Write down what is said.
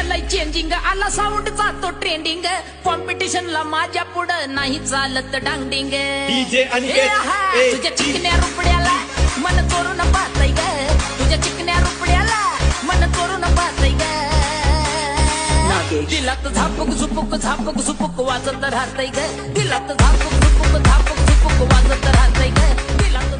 लय चेंजिंग आला साऊंड जातो ट्रेंडिंग कॉम्पिटिशनला माझ्या पुढं नाही चालत डांगडिंग DJ अनिकेत, ए, तुझ्या चिकन्या रुपड्याला मन चोरून पाहतय ग तुझ्या चिकन्या रुपड्याला मन चोरून पाहतय ग दिलात झापक झुपुक वाजत राहतय ग दिलात झापक झुपुक वाजत राहतय ग दिलात